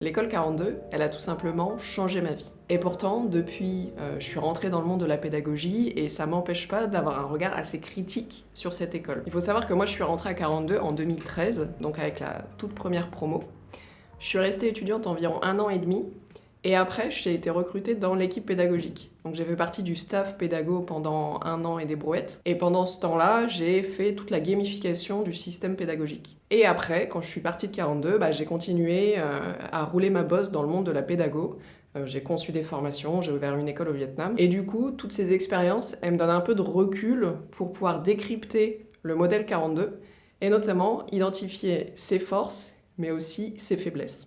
L'école 42, elle a tout simplement changé ma vie. Et pourtant, depuis, je suis rentrée dans le monde de la pédagogie et ça m'empêche pas d'avoir un regard assez critique sur cette école. Il faut savoir que moi, je suis rentrée à 42 en 2013, donc avec la toute première promo. Je suis restée étudiante environ 1 an et demi et après, j'ai été recrutée dans l'équipe pédagogique. Donc j'ai fait partie du staff pédago pendant 1 an et des brouettes. Et pendant ce temps-là, j'ai fait toute la gamification du système pédagogique. Et après, quand je suis partie de 42, j'ai continué à rouler ma bosse dans le monde de la pédago. J'ai conçu des formations, j'ai ouvert une école au Vietnam. Et du coup, toutes ces expériences, elles me donnent un peu de recul pour pouvoir décrypter le modèle 42 et notamment identifier ses forces, mais aussi ses faiblesses.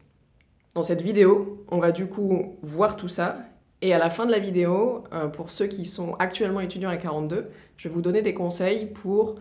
Dans cette vidéo, on va du coup voir tout ça. Et à la fin de la vidéo, pour ceux qui sont actuellement étudiants à 42, je vais vous donner des conseils pour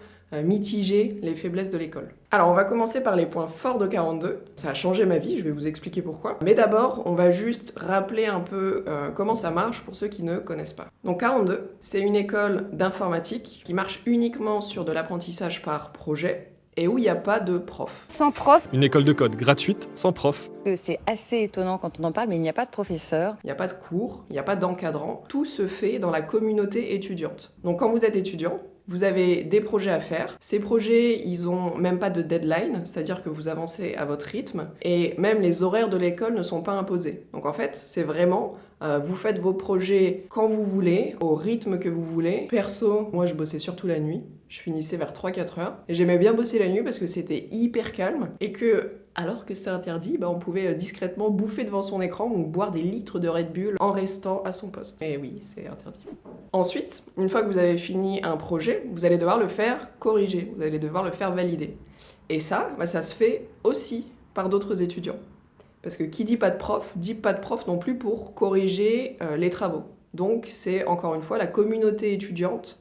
mitiger les faiblesses de l'école. Alors on va commencer par les points forts de 42. Ça a changé ma vie, je vais vous expliquer pourquoi. Mais d'abord, on va juste rappeler un peu comment ça marche pour ceux qui ne connaissent pas. Donc 42, c'est une école d'informatique qui marche uniquement sur de l'apprentissage par projet et où il n'y a pas de prof. Sans prof. Une école de code gratuite, sans prof. C'est assez étonnant quand on en parle, mais il n'y a pas de professeur. Il n'y a pas de cours, il n'y a pas d'encadrant. Tout se fait dans la communauté étudiante. Donc quand vous êtes étudiant, vous avez des projets à faire. Ces projets, ils ont même pas de deadline, c'est-à-dire que vous avancez à votre rythme. Et même les horaires de l'école ne sont pas imposés. Donc en fait, c'est vraiment, vous faites vos projets quand vous voulez, au rythme que vous voulez. Perso, moi je bossais surtout la nuit. Je finissais vers 3-4 heures. Et j'aimais bien bosser la nuit parce que c'était hyper calme. Et que, alors que c'est interdit, on pouvait discrètement bouffer devant son écran ou boire des litres de Red Bull en restant à son poste. Et oui, c'est interdit. Ensuite, une fois que vous avez fini un projet, vous allez devoir le faire corriger. Vous allez devoir le faire valider. Et ça, ça se fait aussi par d'autres étudiants. Parce que qui dit pas de prof, dit pas de prof non plus pour corriger les travaux. Donc c'est encore une fois la communauté étudiante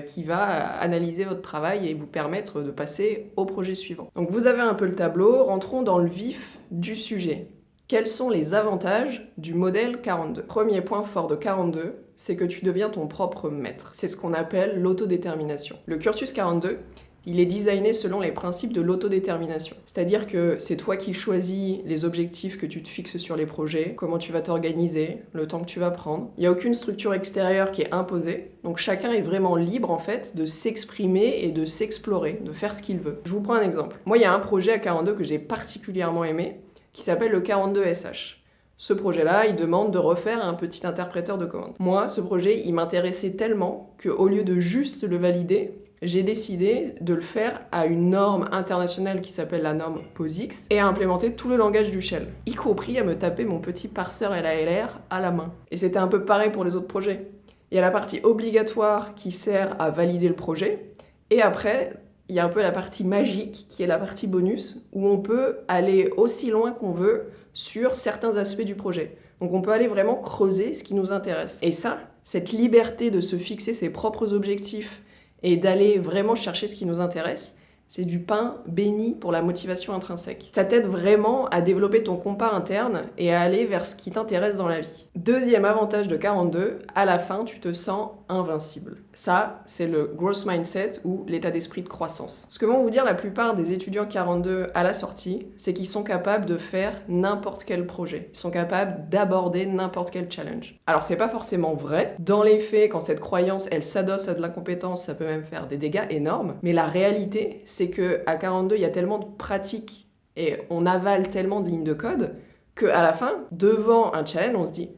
qui va analyser votre travail et vous permettre de passer au projet suivant. Donc vous avez un peu le tableau, rentrons dans le vif du sujet. Quels sont les avantages du modèle 42 ? Premier point fort de 42, c'est que tu deviens ton propre maître. C'est ce qu'on appelle l'autodétermination. Le cursus 42, il est designé selon les principes de l'autodétermination. C'est-à-dire que c'est toi qui choisis les objectifs que tu te fixes sur les projets, comment tu vas t'organiser, le temps que tu vas prendre. Il n'y a aucune structure extérieure qui est imposée. Donc chacun est vraiment libre en fait de s'exprimer et de s'explorer, de faire ce qu'il veut. Je vous prends un exemple. Moi, il y a un projet à 42 que j'ai particulièrement aimé qui s'appelle le 42 SH. Ce projet-là, il demande de refaire un petit interpréteur de commande. Moi, ce projet, il m'intéressait tellement qu'au lieu de juste le valider, j'ai décidé de le faire à une norme internationale qui s'appelle la norme POSIX et à implémenter tout le langage du shell, y compris à me taper mon petit parseur LALR à la main. Et c'était un peu pareil pour les autres projets. Il y a la partie obligatoire qui sert à valider le projet, et après, il y a un peu la partie magique qui est la partie bonus, où on peut aller aussi loin qu'on veut sur certains aspects du projet. Donc on peut aller vraiment creuser ce qui nous intéresse. Et ça, cette liberté de se fixer ses propres objectifs et d'aller vraiment chercher ce qui nous intéresse, c'est du pain béni pour la motivation intrinsèque. Ça t'aide vraiment à développer ton compas interne et à aller vers ce qui t'intéresse dans la vie. Deuxième avantage de 42, à la fin, tu te sens invincible. Ça, c'est le growth mindset ou l'état d'esprit de croissance. Ce que vont vous dire la plupart des étudiants 42 à la sortie, c'est qu'ils sont capables de faire n'importe quel projet. Ils sont capables d'aborder n'importe quel challenge. Alors, c'est pas forcément vrai. Dans les faits, quand cette croyance, elle s'adosse à de l'incompétence, ça peut même faire des dégâts énormes. Mais la réalité, c'est qu'à 42, il y a tellement de pratiques et on avale tellement de lignes de code qu'à la fin, devant un challenge, on se dit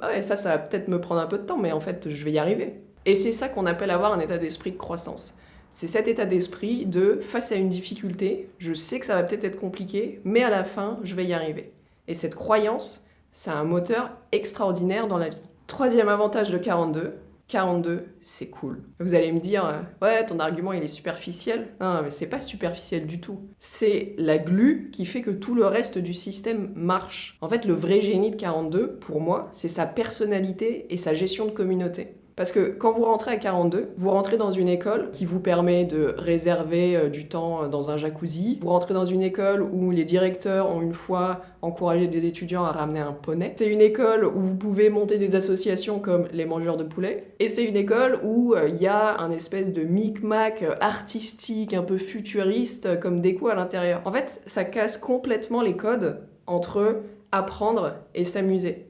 ouais, ça va peut-être me prendre un peu de temps, mais en fait, je vais y arriver. Et c'est ça qu'on appelle avoir un état d'esprit de croissance. C'est cet état d'esprit de, face à une difficulté, je sais que ça va peut-être être compliqué, mais à la fin, je vais y arriver. Et cette croyance, c'est un moteur extraordinaire dans la vie. Troisième avantage de 42, 42, c'est cool. Vous allez me dire, ouais, ton argument, il est superficiel. Non, mais c'est pas superficiel du tout. C'est la glue qui fait que tout le reste du système marche. En fait, le vrai génie de 42, pour moi, c'est sa personnalité et sa gestion de communauté. Parce que quand vous rentrez à 42, vous rentrez dans une école qui vous permet de réserver du temps dans un jacuzzi. Vous rentrez dans une école où les directeurs ont une fois encouragé des étudiants à ramener un poney. C'est une école où vous pouvez monter des associations comme les mangeurs de poulet. Et c'est une école où il y a un espèce de micmac artistique, un peu futuriste comme déco à l'intérieur. En fait, ça casse complètement les codes entre apprendre et s'amuser.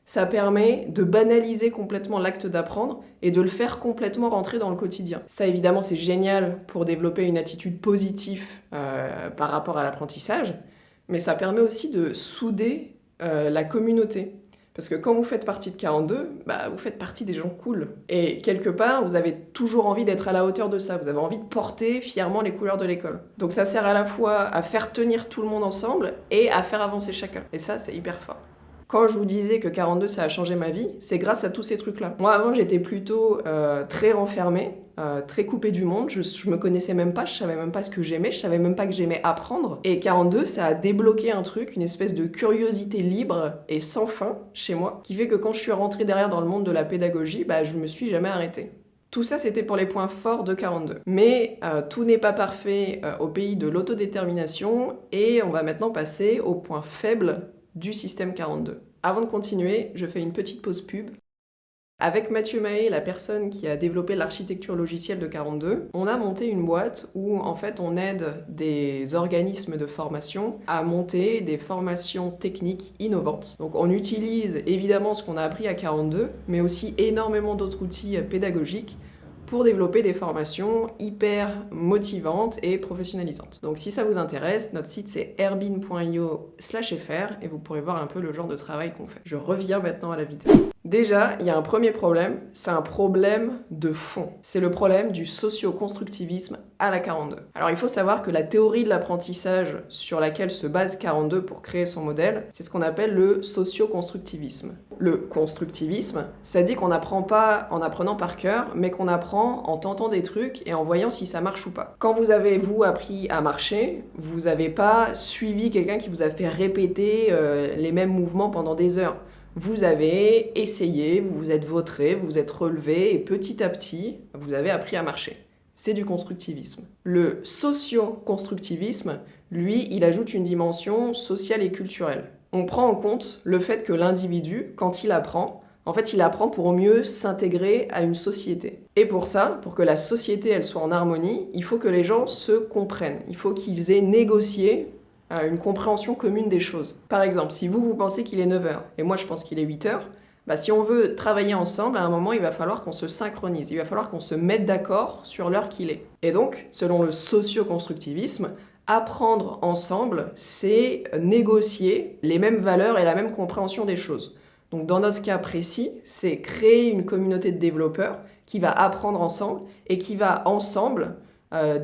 Ça permet de banaliser complètement l'acte d'apprendre et de le faire complètement rentrer dans le quotidien. Ça, évidemment, c'est génial pour développer une attitude positive par rapport à l'apprentissage, mais ça permet aussi de souder la communauté. Parce que quand vous faites partie de 42, vous faites partie des gens cool. Et quelque part, vous avez toujours envie d'être à la hauteur de ça. Vous avez envie de porter fièrement les couleurs de l'école. Donc ça sert à la fois à faire tenir tout le monde ensemble et à faire avancer chacun. Et ça, c'est hyper fort. Quand je vous disais que 42, ça a changé ma vie, c'est grâce à tous ces trucs-là. Moi, avant, j'étais plutôt très renfermée, très coupée du monde. Je me connaissais même pas, je savais même pas ce que j'aimais, je savais même pas que j'aimais apprendre. Et 42, ça a débloqué un truc, une espèce de curiosité libre et sans fin chez moi, qui fait que quand je suis rentrée derrière dans le monde de la pédagogie, je me suis jamais arrêtée. Tout ça, c'était pour les points forts de 42. Mais tout n'est pas parfait au pays de l'autodétermination, et on va maintenant passer aux points faibles du système 42. Avant de continuer, je fais une petite pause pub. Avec Mathieu Mahé, la personne qui a développé l'architecture logicielle de 42, on a monté une boîte où en fait on aide des organismes de formation à monter des formations techniques innovantes. Donc on utilise évidemment ce qu'on a appris à 42, mais aussi énormément d'autres outils pédagogiques pour développer des formations hyper motivantes et professionnalisantes. Donc si ça vous intéresse, notre site c'est airbin.io/fr et vous pourrez voir un peu le genre de travail qu'on fait. Je reviens maintenant à la vidéo. Déjà, il y a un premier problème, c'est un problème de fond. C'est le problème du socio-constructivisme à la 42. Alors il faut savoir que la théorie de l'apprentissage sur laquelle se base 42 pour créer son modèle, c'est ce qu'on appelle le socio-constructivisme. Le constructivisme, ça dit qu'on n'apprend pas en apprenant par cœur, mais qu'on apprend en tentant des trucs et en voyant si ça marche ou pas. Quand vous avez, appris à marcher, vous n'avez pas suivi quelqu'un qui vous a fait répéter les mêmes mouvements pendant des heures. Vous avez essayé, vous vous êtes vautré, vous vous êtes relevé et petit à petit, vous avez appris à marcher. C'est du constructivisme. Le socio-constructivisme, lui, il ajoute une dimension sociale et culturelle. On prend en compte le fait que l'individu, quand il apprend, en fait, il apprend pour mieux s'intégrer à une société. Et pour ça, pour que la société elle soit en harmonie, il faut que les gens se comprennent. Il faut qu'ils aient négocié une compréhension commune des choses. Par exemple, si vous pensez qu'il est 9h et moi je pense qu'il est 8h, si on veut travailler ensemble, à un moment, il va falloir qu'on se synchronise. Il va falloir qu'on se mette d'accord sur l'heure qu'il est. Et donc, selon le socio-constructivisme, apprendre ensemble, c'est négocier les mêmes valeurs et la même compréhension des choses. Donc dans notre cas précis, c'est créer une communauté de développeurs qui va apprendre ensemble et qui va ensemble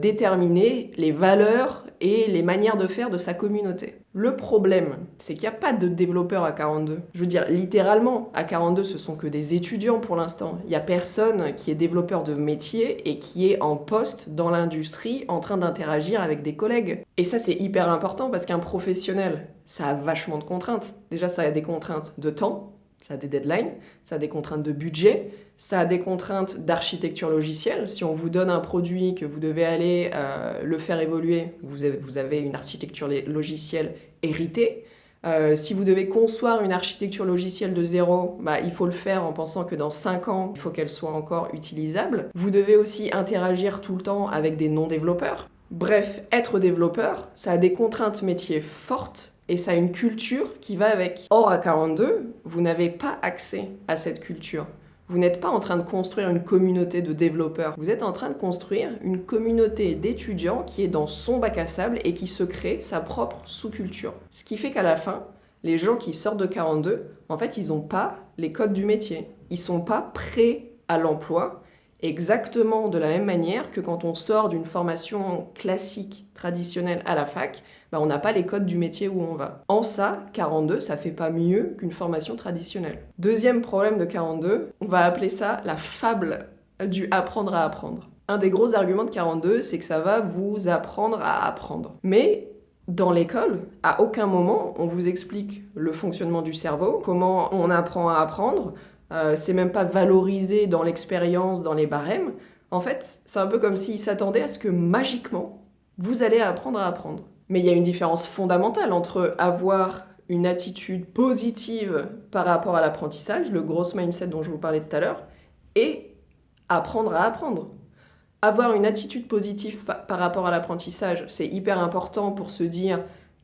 déterminer les valeurs et les manières de faire de sa communauté. Le problème, c'est qu'il n'y a pas de développeurs à 42. Je veux dire, littéralement, à 42, ce sont que des étudiants pour l'instant. Il n'y a personne qui est développeur de métier et qui est en poste dans l'industrie en train d'interagir avec des collègues. Et ça, c'est hyper important parce qu'un professionnel, ça a vachement de contraintes. Déjà, ça a des contraintes de temps, ça a des deadlines, ça a des contraintes de budget, ça a des contraintes d'architecture logicielle. Si on vous donne un produit que vous devez aller le faire évoluer, vous avez une architecture logicielle héritée. Si vous devez concevoir une architecture logicielle de zéro, il faut le faire en pensant que dans 5 ans, il faut qu'elle soit encore utilisable. Vous devez aussi interagir tout le temps avec des non-développeurs. Bref, être développeur, ça a des contraintes métiers fortes et ça a une culture qui va avec. Or, à 42, vous n'avez pas accès à cette culture. Vous n'êtes pas en train de construire une communauté de développeurs. Vous êtes en train de construire une communauté d'étudiants qui est dans son bac à sable et qui se crée sa propre sous-culture. Ce qui fait qu'à la fin, les gens qui sortent de 42, en fait, ils n'ont pas les codes du métier. Ils ne sont pas prêts à l'emploi exactement de la même manière que quand on sort d'une formation classique, traditionnelle à la fac, on n'a pas les codes du métier où on va. En ça, 42, ça fait pas mieux qu'une formation traditionnelle. Deuxième problème de 42, on va appeler ça la fable du apprendre à apprendre. Un des gros arguments de 42, c'est que ça va vous apprendre à apprendre. Mais dans l'école, à aucun moment, on vous explique le fonctionnement du cerveau, comment on apprend à apprendre, c'est même pas valorisé dans l'expérience, dans les barèmes. En fait, c'est un peu comme s'ils s'attendaient à ce que magiquement, vous allez apprendre à apprendre. Mais il y a une différence fondamentale entre avoir une attitude positive par rapport à l'apprentissage, le growth mindset dont je vous parlais tout à l'heure, et apprendre à apprendre. Avoir une attitude positive par rapport à l'apprentissage, c'est hyper important pour se dire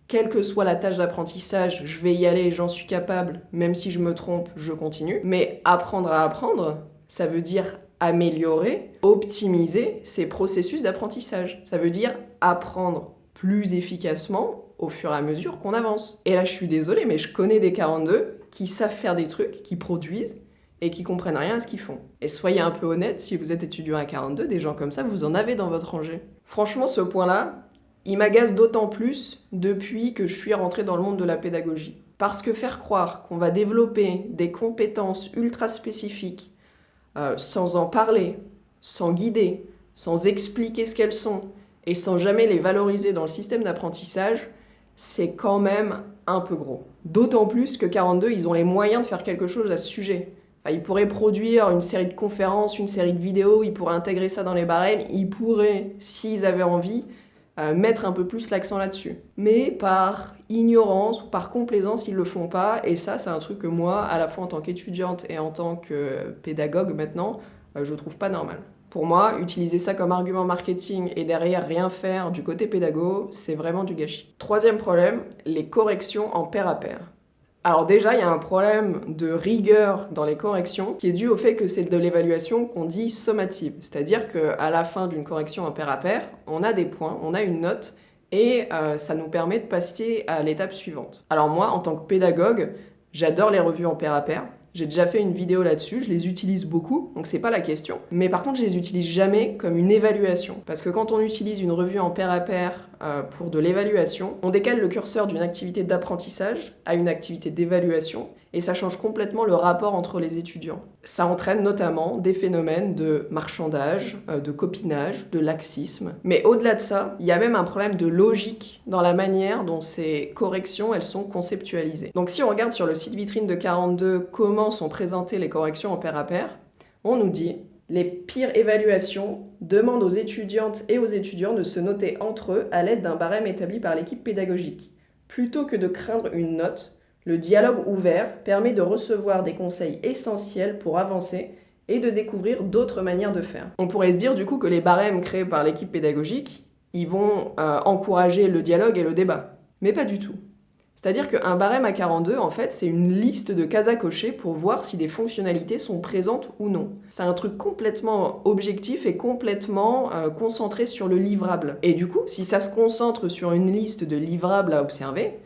quelle que soit la tâche d'apprentissage, je vais y aller, j'en suis capable, même si je me trompe, je continue. Mais apprendre à apprendre, ça veut dire améliorer, optimiser ses processus d'apprentissage. Ça veut dire apprendre plus efficacement au fur et à mesure qu'on avance. Et là, je suis désolée, mais je connais des 42 qui savent faire des trucs, qui produisent, et qui comprennent rien à ce qu'ils font. Et soyez un peu honnête, si vous êtes étudiant à 42, des gens comme ça, vous en avez dans votre rangée. Franchement, ce point-là, il m'agace d'autant plus depuis que je suis rentrée dans le monde de la pédagogie. Parce que faire croire qu'on va développer des compétences ultra spécifiques sans en parler, sans guider, sans expliquer ce qu'elles sont, et sans jamais les valoriser dans le système d'apprentissage, c'est quand même un peu gros. D'autant plus que 42, ils ont les moyens de faire quelque chose à ce sujet. Enfin, ils pourraient produire une série de conférences, une série de vidéos, ils pourraient intégrer ça dans les barèmes, ils pourraient, s'ils avaient envie, mettre un peu plus l'accent là-dessus. Mais par ignorance ou par complaisance, ils le font pas, et ça, c'est un truc que moi, à la fois en tant qu'étudiante et en tant que pédagogue maintenant, je trouve pas normal. Pour moi, utiliser ça comme argument marketing et derrière rien faire du côté pédago, c'est vraiment du gâchis. Troisième problème, les corrections en pair à pair. Alors déjà, il y a un problème de rigueur dans les corrections qui est dû au fait que c'est de l'évaluation qu'on dit sommative. C'est-à-dire qu'à la fin d'une correction en pair à pair, on a des points, on a une note et ça nous permet de passer à l'étape suivante. Alors moi, en tant que pédagogue, j'adore les revues en pair à pair. J'ai déjà fait une vidéo là-dessus, je les utilise beaucoup, donc c'est pas la question. Mais par contre, je les utilise jamais comme une évaluation. Parce que quand on utilise une revue en pair à pair pour de l'évaluation, on décale le curseur d'une activité d'apprentissage à une activité d'évaluation, et ça change complètement le rapport entre les étudiants. Ça entraîne notamment des phénomènes de marchandage, de copinage, de laxisme. Mais au-delà de ça, il y a même un problème de logique dans la manière dont ces corrections, elles sont conceptualisées. Donc si on regarde sur le site vitrine de 42 comment sont présentées les corrections en pair à pair, on nous dit « Les pires évaluations demandent aux étudiantes et aux étudiants de se noter entre eux à l'aide d'un barème établi par l'équipe pédagogique. Plutôt que de craindre une note, le dialogue ouvert permet de recevoir des conseils essentiels pour avancer et de découvrir d'autres manières de faire. » On pourrait se dire du coup que les barèmes créés par l'équipe pédagogique, ils vont encourager le dialogue et le débat. Mais pas du tout. C'est-à-dire qu'un barème à 42, en fait, c'est une liste de cases à cocher pour voir si des fonctionnalités sont présentes ou non. C'est un truc complètement objectif et complètement concentré sur le livrable. Et du coup, si ça se concentre sur une liste de livrables à observer,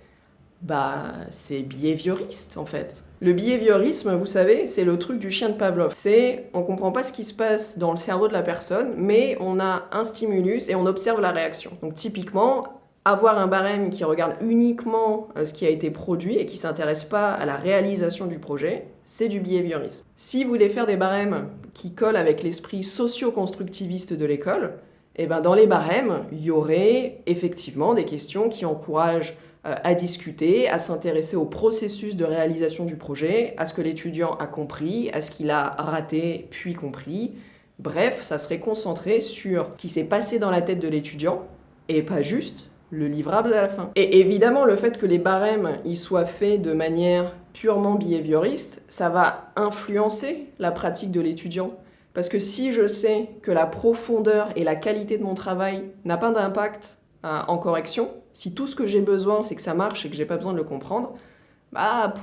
c'est behavioriste en fait. Le behaviorisme, vous savez, c'est le truc du chien de Pavlov. C'est, on comprend pas ce qui se passe dans le cerveau de la personne, mais on a un stimulus et on observe la réaction. Donc typiquement, avoir un barème qui regarde uniquement ce qui a été produit et qui s'intéresse pas à la réalisation du projet, c'est du behaviorisme. Si vous voulez faire des barèmes qui collent avec l'esprit socio-constructiviste de l'école, dans les barèmes, il y aurait effectivement des questions qui encouragent à discuter, à s'intéresser au processus de réalisation du projet, à ce que l'étudiant a compris, à ce qu'il a raté puis compris. Bref, ça serait concentré sur ce qui s'est passé dans la tête de l'étudiant et pas juste le livrable à la fin. Et évidemment, le fait que les barèmes ils soient faits de manière purement behavioriste, ça va influencer la pratique de l'étudiant. Parce que si je sais que la profondeur et la qualité de mon travail n'a pas d'impact en correction, si tout ce que j'ai besoin, c'est que ça marche et que j'ai pas besoin de le comprendre,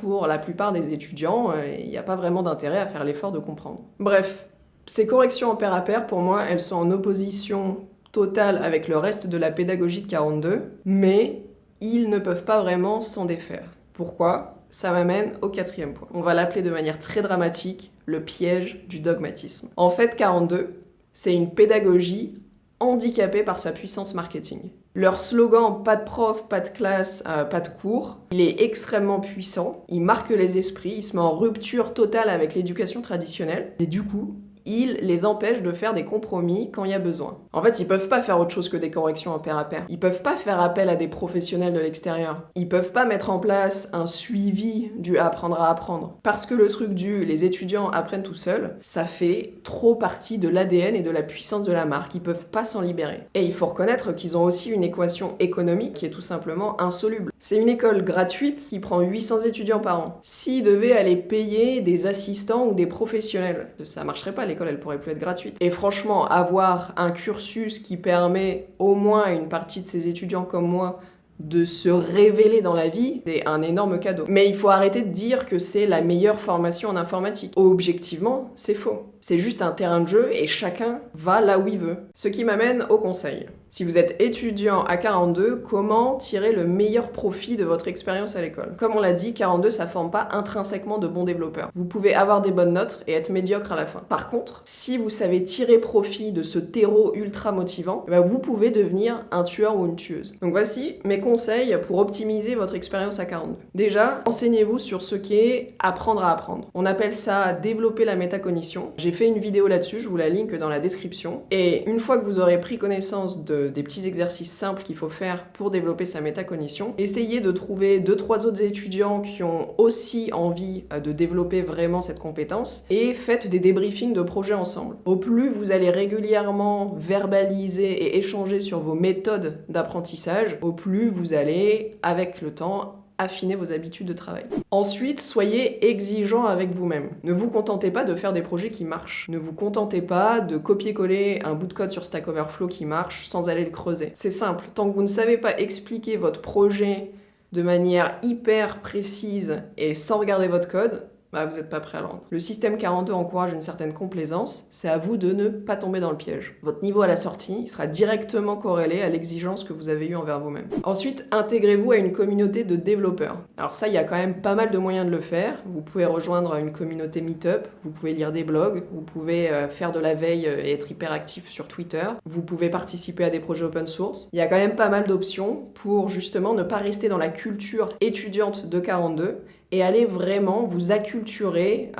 pour la plupart des étudiants, il n'y a pas vraiment d'intérêt à faire l'effort de comprendre. Bref, ces corrections en pair à pair, pour moi, elles sont en opposition totale avec le reste de la pédagogie de 42, mais ils ne peuvent pas vraiment s'en défaire. Pourquoi ? Ça m'amène au quatrième point. On va l'appeler de manière très dramatique, le piège du dogmatisme. En fait, 42, c'est une pédagogie handicapée par sa puissance marketing. Leur slogan « pas de prof, pas de classe, pas de cours », il est extrêmement puissant, il marque les esprits, il se met en rupture totale avec l'éducation traditionnelle, et du coup, il les empêche de faire des compromis quand il y a besoin. En fait, ils peuvent pas faire autre chose que des corrections en pair à pair. Ils peuvent pas faire appel à des professionnels de l'extérieur. Ils peuvent pas mettre en place un suivi du apprendre à apprendre. Parce que le truc du les étudiants apprennent tout seuls, ça fait trop partie de l'ADN et de la puissance de la marque. Ils peuvent pas s'en libérer. Et il faut reconnaître qu'ils ont aussi une équation économique qui est tout simplement insoluble. C'est une école gratuite qui prend 800 étudiants par an. S'ils devaient aller payer des assistants ou des professionnels, ça marcherait pas, l'école elle pourrait plus être gratuite. Et franchement, avoir un cursus qui permet au moins à une partie de ces étudiants comme moi de se révéler dans la vie, c'est un énorme cadeau. Mais il faut arrêter de dire que c'est la meilleure formation en informatique. Objectivement, c'est faux. C'est juste un terrain de jeu et chacun va là où il veut. Ce qui m'amène au conseil. Si vous êtes étudiant à 42, comment tirer le meilleur profit de votre expérience à l'école? Comme on l'a dit, 42, ça forme pas intrinsèquement de bons développeurs. Vous pouvez avoir des bonnes notes et être médiocre à la fin. Par contre, si vous savez tirer profit de ce terreau ultra motivant, vous pouvez devenir un tueur ou une tueuse. Donc voici mes conseils pour optimiser votre expérience à 42. Déjà, renseignez-vous sur ce qu'est apprendre à apprendre. On appelle ça développer la métacognition. J'ai fait une vidéo là-dessus, je vous la link dans la description. Et une fois que vous aurez pris connaissance des petits exercices simples qu'il faut faire pour développer sa métacognition, essayez de trouver 2-3 autres étudiants qui ont aussi envie de développer vraiment cette compétence et faites des débriefings de projets ensemble. Au plus vous allez régulièrement verbaliser et échanger sur vos méthodes d'apprentissage, au plus vous allez, avec le temps, affiner vos habitudes de travail. Ensuite, soyez exigeant avec vous-même. Ne vous contentez pas de faire des projets qui marchent. Ne vous contentez pas de copier-coller un bout de code sur Stack Overflow qui marche sans aller le creuser. C'est simple, tant que vous ne savez pas expliquer votre projet de manière hyper précise et sans regarder votre code, vous n'êtes pas prêt à le rendre. Le système 42 encourage une certaine complaisance, c'est à vous de ne pas tomber dans le piège. Votre niveau à la sortie sera directement corrélé à l'exigence que vous avez eue envers vous-même. Ensuite, intégrez-vous à une communauté de développeurs. Alors ça, il y a quand même pas mal de moyens de le faire. Vous pouvez rejoindre une communauté Meetup, vous pouvez lire des blogs, vous pouvez faire de la veille et être hyper actif sur Twitter, vous pouvez participer à des projets open source. Il y a quand même pas mal d'options pour justement ne pas rester dans la culture étudiante de 42 et allez vraiment vous acculturer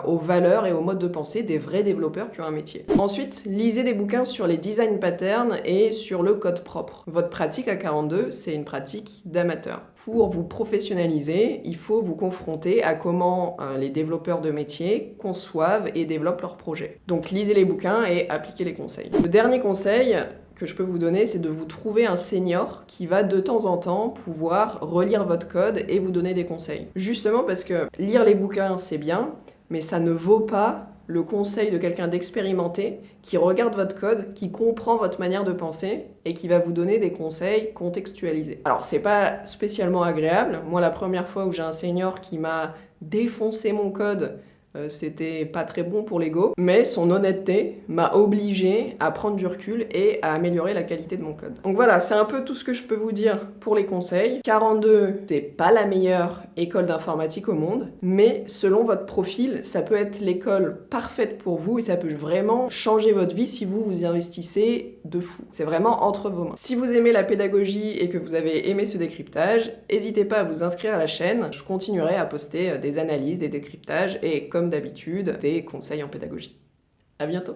aux valeurs et aux modes de pensée des vrais développeurs qui ont un métier. Ensuite, lisez des bouquins sur les design patterns et sur le code propre. Votre pratique à 42, c'est une pratique d'amateur. Pour vous professionnaliser, il faut vous confronter à comment les développeurs de métier conçoivent et développent leurs projets. Donc lisez les bouquins et appliquez les conseils. Le dernier conseil que je peux vous donner, c'est de vous trouver un senior qui va de temps en temps pouvoir relire votre code et vous donner des conseils. Justement parce que lire les bouquins, c'est bien, mais ça ne vaut pas le conseil de quelqu'un d'expérimenté qui regarde votre code, qui comprend votre manière de penser et qui va vous donner des conseils contextualisés. Alors, c'est pas spécialement agréable. Moi, la première fois où j'ai un senior qui m'a défoncé mon code, c'était pas très bon pour l'ego, mais son honnêteté m'a obligé à prendre du recul et à améliorer la qualité de mon code. Donc voilà, c'est un peu tout ce que je peux vous dire pour les conseils. 42, c'est pas la meilleure école d'informatique au monde, mais selon votre profil, ça peut être l'école parfaite pour vous et ça peut vraiment changer votre vie si vous vous y investissez de fou. C'est vraiment entre vos mains. Si vous aimez la pédagogie et que vous avez aimé ce décryptage, n'hésitez pas à vous inscrire à la chaîne. Je continuerai à poster des analyses, des décryptages et comme d'habitude, des conseils en pédagogie. À bientôt!